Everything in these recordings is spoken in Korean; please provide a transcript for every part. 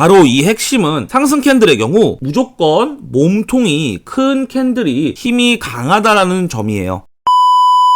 바로 이 핵심은 상승 캔들의 경우 무조건 몸통이 큰 캔들이 힘이 강하다라는 점이에요.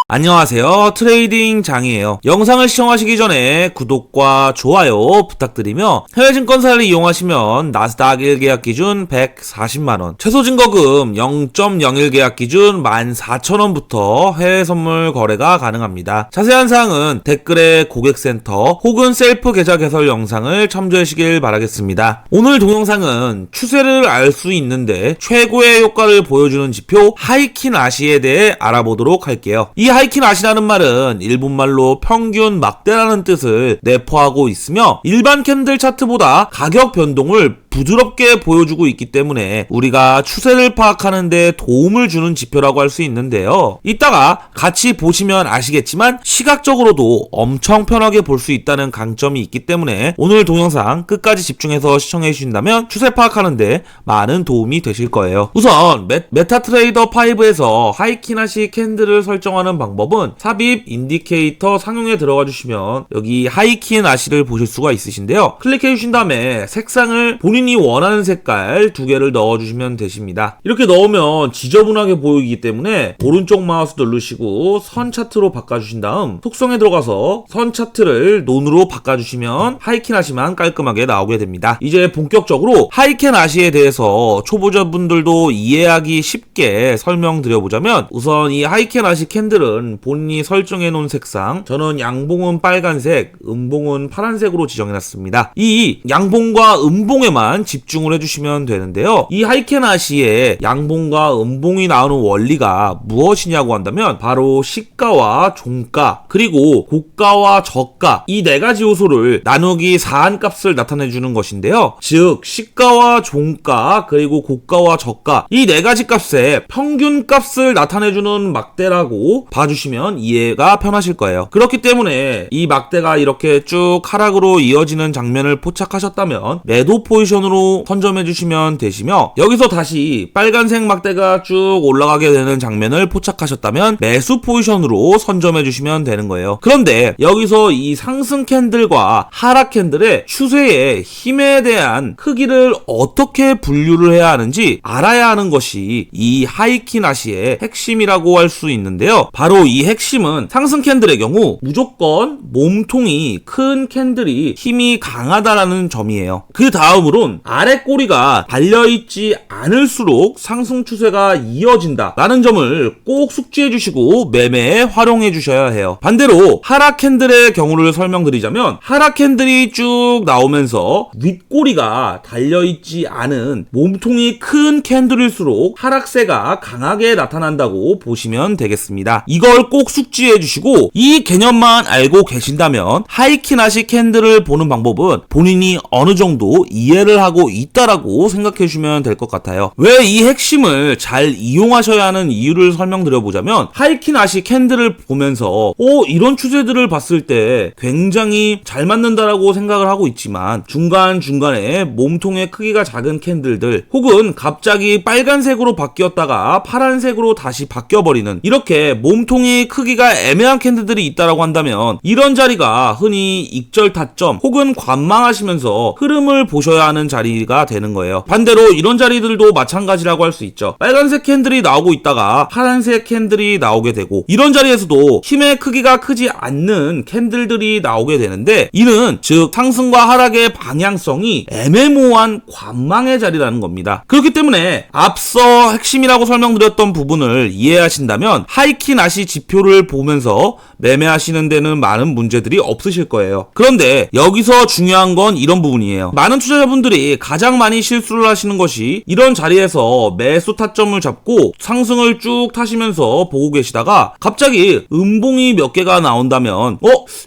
안녕하세요, 트레이딩 장이에요. 영상을 시청하시기 전에 구독과 좋아요 부탁드리며 해외증권사를 이용하시면 나스닥 1계약 기준 140만원, 최소 증거금 0.01 계약 기준 14,000원부터 해외 선물 거래가 가능합니다. 자세한 사항은 댓글에 고객센터 혹은 셀프 계좌 개설 영상을 참조하시길 바라겠습니다. 오늘 동영상은 추세를 알 수 있는데 최고의 효과를 보여주는 지표 하이킨 아시에 대해 알아보도록 할게요. 이 하이킨 아시라는 말은 일본말로 평균 막대라는 뜻을 내포하고 있으며 일반 캔들 차트보다 가격 변동을 부드럽게 보여주고 있기 때문에 우리가 추세를 파악하는 데 도움을 주는 지표라고 할 수 있는데요. 이따가 같이 보시면 아시겠지만 시각적으로도 엄청 편하게 볼 수 있다는 강점이 있기 때문에 오늘 동영상 끝까지 집중해서 시청해 주신다면 추세 파악하는 데 많은 도움이 되실 거예요. 우선 메타트레이더 5에서 하이키나시 캔들을 설정하는 방법은 삽입 인디케이터 상용에 들어가 주시면 여기 하이킨 아시를 보실 수가 있으신데요. 클릭해 주신 다음에 색상을 본인이 원하는 색깔 2개를 넣어주시면 되십니다. 이렇게 넣으면 지저분하게 보이기 때문에 오른쪽 마우스 누르시고 선 차트로 바꿔주신 다음 속성에 들어가서 선 차트를 논으로 바꿔주시면 하이킨 아시만 깔끔하게 나오게 됩니다. 이제 본격적으로 하이킨 아시에 대해서 초보자분들도 이해하기 쉽게 설명드려보자면, 우선 이 하이킨 아시 캔들은 본인이 설정해 놓은 색상, 저는 양봉은 빨간색, 음봉은 파란색으로 지정해놨습니다. 이 양봉과 음봉에만 집중을 해주시면 되는데요. 이 하이킨 아시에 양봉과 음봉이 나오는 원리가 무엇이냐고 한다면 바로 시가와 종가 그리고 고가와 저가, 이 4가지 요소를 나누기 4한 값을 나타내주는 것인데요. 즉 시가와 종가 그리고 고가와 저가, 이 4가지 값의 평균 값을 나타내주는 막대라고 봐주시면 이해가 편하실 거예요. 그렇기 때문에 이 막대가 이렇게 쭉 하락으로 이어지는 장면을 포착하셨다면 매도 포지션으로 선점해 주시면 되시며, 여기서 다시 빨간색 막대가 쭉 올라가게 되는 장면을 포착하셨다면 매수 포지션으로 선점해 주시면 되는 거예요. 그런데 여기서 이 상승 캔들과 하락 캔들의 추세의 힘에 대한 크기를 어떻게 분류를 해야 하는지 알아야 하는 것이 이 하이킨 아시의 핵심이라고 할 수 있는데요. 바로 이 핵심은 상승 캔들의 경우 무조건 몸통이 큰 캔들이 힘이 강하다라는 점이에요. 그 다음으론 아래 꼬리가 달려있지 않을수록 상승 추세가 이어진다 라는 점을 꼭 숙지해 주시고 매매에 활용해 주셔야 해요. 반대로 하락 캔들의 경우를 설명드리자면, 하락 캔들이 쭉 나오면서 윗꼬리가 달려있지 않은 몸통이 큰 캔들일수록 하락세가 강하게 나타난다고 보시면 되겠습니다. 이걸 꼭 숙지해 주시고 이 개념만 알고 계신다면 하이킨 아시 캔들을 보는 방법은 본인이 어느 정도 이해를 하고 있다라고 생각해 주시면 될 것 같아요. 왜 이 핵심을 잘 이용하셔야 하는 이유를 설명드려보자면, 하이킨 아시 캔들을 보면서 이런 추세들을 봤을 때 굉장히 잘 맞는다라고 생각을 하고 있지만 중간중간에 몸통의 크기가 작은 캔들들, 혹은 갑자기 빨간색으로 바뀌었다가 파란색으로 다시 바뀌어버리는 이렇게 몸통이 크기가 애매한 캔들들이 있다라고 한다면 이런 자리가 흔히 익절 타점 혹은 관망하시면서 흐름을 보셔야 하는 자리가 되는 거예요. 반대로 이런 자리들도 마찬가지라고 할 수 있죠. 빨간색 캔들이 나오고 있다가 파란색 캔들이 나오게 되고, 이런 자리에서도 힘의 크기가 크지 않는 캔들들이 나오게 되는데, 이는 즉 상승과 하락의 방향성이 애매모호한 관망의 자리라는 겁니다. 그렇기 때문에 앞서 핵심이라고 설명드렸던 부분을 이해하신다면 하이킨 아시 지표를 보면서 매매하시는 데는 많은 문제들이 없으실 거예요. 그런데 여기서 중요한 건 이런 부분이에요. 많은 투자자분들이 가장 많이 실수를 하시는 것이 이런 자리에서 매수 타점을 잡고 상승을 쭉 타시면서 보고 계시다가 갑자기 음봉이 몇 개가 나온다면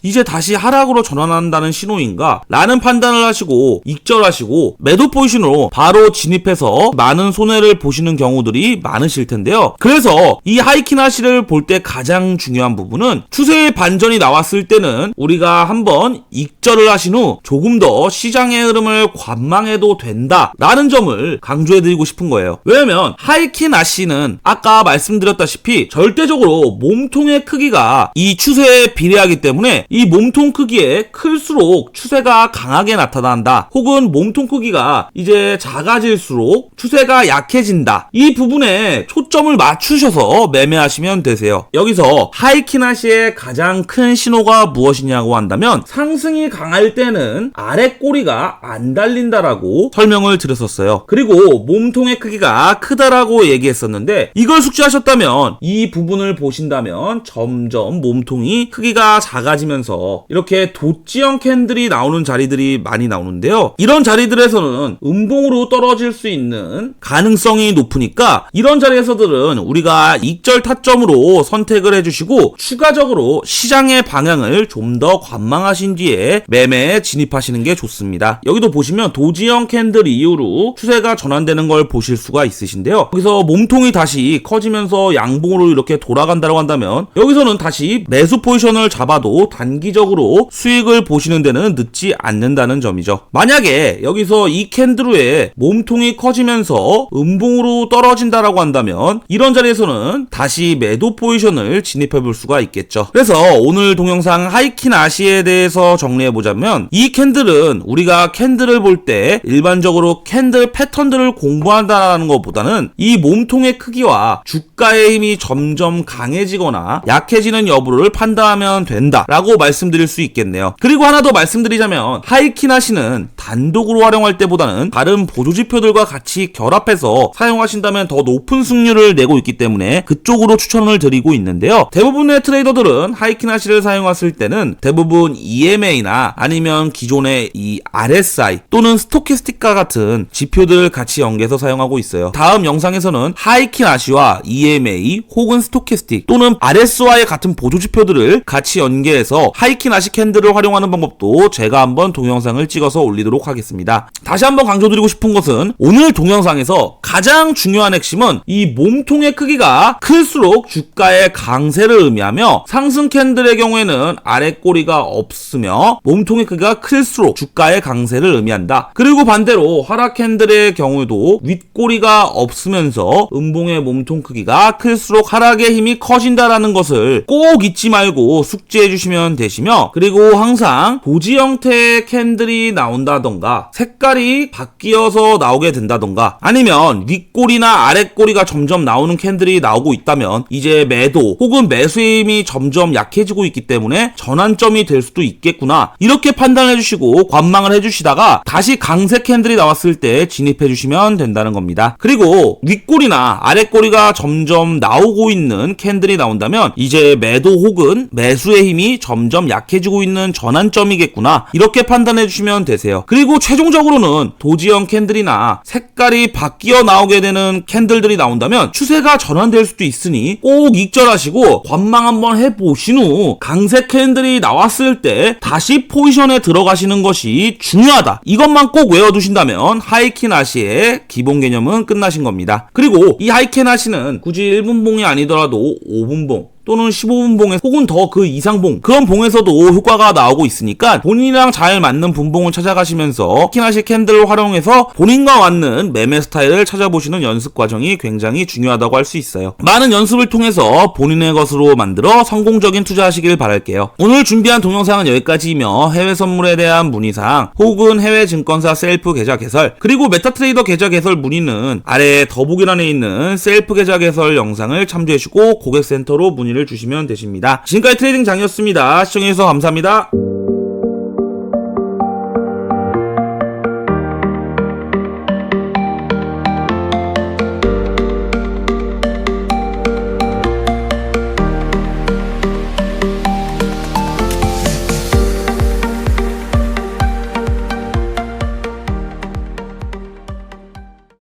이제 다시 하락으로 전환한다는 신호인가? 라는 판단을 하시고 익절하시고 매도 포지션으로 바로 진입해서 많은 손해를 보시는 경우들이 많으실 텐데요. 그래서 이 하이킨 아시를 볼 때 가장 중요한 부분은 추세의 반전이 나왔을 때는 우리가 한번 익절을 하신 후 조금 더 시장의 흐름을 관망 관망해도 된다 라는 점을 강조해드리고 싶은 거예요. 왜냐면 하이킨 아시는 아까 말씀드렸다시피 절대적으로 몸통의 크기가 이 추세에 비례하기 때문에 이 몸통 크기에 클수록 추세가 강하게 나타난다, 혹은 몸통 크기가 이제 작아질수록 추세가 약해진다, 이 부분에 초점을 맞추셔서 매매하시면 되세요. 여기서 하이킨 아시의 가장 큰 신호가 무엇이냐고 한다면 상승이 강할 때는 아래 꼬리가 안 달린다라고 설명을 드렸었어요. 그리고 몸통의 크기가 크다라고 얘기했었는데, 이걸 숙지하셨다면 이 부분을 보신다면 점점 몸통이 크기가 작아지면서 이렇게 도치형 캔들이 나오는 자리들이 많이 나오는데요. 이런 자리들에서는 음봉으로 떨어질 수 있는 가능성이 높으니까 이런 자리에서들은 우리가 익절 타점으로 선택을 해주시고 추가적으로 시장의 방향을 좀 더 관망하신 뒤에 매매에 진입하시는 게 좋습니다. 여기도 보시면 도지형 캔들 이후로 추세가 전환되는 걸 보실 수가 있으신데요. 여기서 몸통이 다시 커지면서 양봉으로 이렇게 돌아간다고 한다면 여기서는 다시 매수 포지션을 잡아도 단기적으로 수익을 보시는 데는 늦지 않는다는 점이죠. 만약에 여기서 이 캔들 후에 몸통이 커지면서 음봉으로 떨어진다라고 한다면 이런 자리에서는 다시 매도 포지션을 진입해 볼 수가 있겠죠. 그래서 오늘 동영상 하이킨 아시에 대해서 정리해보자면, 이 캔들은 우리가 캔들을 볼 때 일반적으로 캔들 패턴들을 공부한다는 것보다는 이 몸통의 크기와 주가의 힘이 점점 강해지거나 약해지는 여부를 판단하면 된다라고 말씀드릴 수 있겠네요. 그리고 하나 더 말씀드리자면, 하이킨 아시는 단독으로 활용할 때보다는 다른 보조지표들과 같이 결합해서 사용하신다면 더 높은 승률을 내고 있기 때문에 그쪽으로 추천을 드리고 있는데요. 대부분의 트레이더들은 하이킨 아시를 사용했을 때는 대부분 EMA나 아니면 기존의 이 RSI 또는 스토캐스틱과 같은 지표들 같이 연계해서 사용하고 있어요. 다음 영상에서는 하이킨 아시와 EMA 혹은 스토캐스틱 또는 RSI 같은 보조지표들을 같이 연계해서 하이킨 아시 캔들을 활용하는 방법도 제가 한번 동영상을 찍어서 올리도록 하겠습니다. 다시 한번 강조드리고 싶은 것은 오늘 동영상에서 가장 중요한 핵심은 이 몸통의 크기가 클수록 주가의 강세를 의미하며, 상승 캔들의 경우에는 아래 꼬리가 없으며 몸통의 크기가 클수록 주가의 강세를 의미한다. 그리고 반대로 하락 캔들의 경우에도 윗꼬리가 없으면서 음봉의 몸통 크기가 클수록 하락의 힘이 커진다라는 것을 꼭 잊지 말고 숙지해 주시면 되시며, 그리고 항상 도지 형태의 캔들이 나온다던가 색깔이 바뀌어서 나오게 된다던가 아니면 윗꼬리나 아랫꼬리가 점점 나오는 캔들이 나오고 있다면 이제 매도 혹은 매수의 힘이 점점 약해지고 있기 때문에 전환점이 될 수도 있겠구나, 이렇게 판단해 주시고 관망을 해 주시다가 다시 강세 캔들이 나왔을 때 진입해 주시면 된다는 겁니다. 그리고 윗꼬리나 아랫꼬리가 점점 나오고 있는 캔들이 나온다면 이제 매도 혹은 매수의 힘이 점점 약해지고 있는 전환점이겠구나, 이렇게 판단해 주시면 되세요. 그리고 최종적으로는 도지형 캔들이나 색깔이 바뀌어 나오게 되는 캔들들이 나온다면 추세가 전환될 수도 있으니 꼭 익절하시고 관망 한번 해보신 후 강세 캔들이 나왔을 때 다시 포지션에 들어가시는 것이 중요하다, 이것만 꼭 외워두신다면 하이킨 아시의 기본 개념은 끝나신 겁니다. 그리고 이 하이킨 아시는 굳이 1분봉이 아니더라도 5분봉 또는 15분봉에 혹은 더 그 이상봉, 그런 봉에서도 효과가 나오고 있으니까 본인이랑 잘 맞는 분봉을 찾아가시면서 키나시 캔들을 활용해서 본인과 맞는 매매 스타일을 찾아보시는 연습 과정이 굉장히 중요하다고 할 수 있어요. 많은 연습을 통해서 본인의 것으로 만들어 성공적인 투자하시길 바랄게요. 오늘 준비한 동영상은 여기까지이며, 해외 선물에 대한 문의사항 혹은 해외 증권사 셀프 계좌 개설 그리고 메타트레이더 계좌 개설 문의는 아래 더보기란에 있는 셀프 계좌 개설 영상을 참조해주시고 고객센터로 문의를 주시면 되십니다. 지금까지 트레이딩 장이었습니다. 시청해주셔서 감사합니다.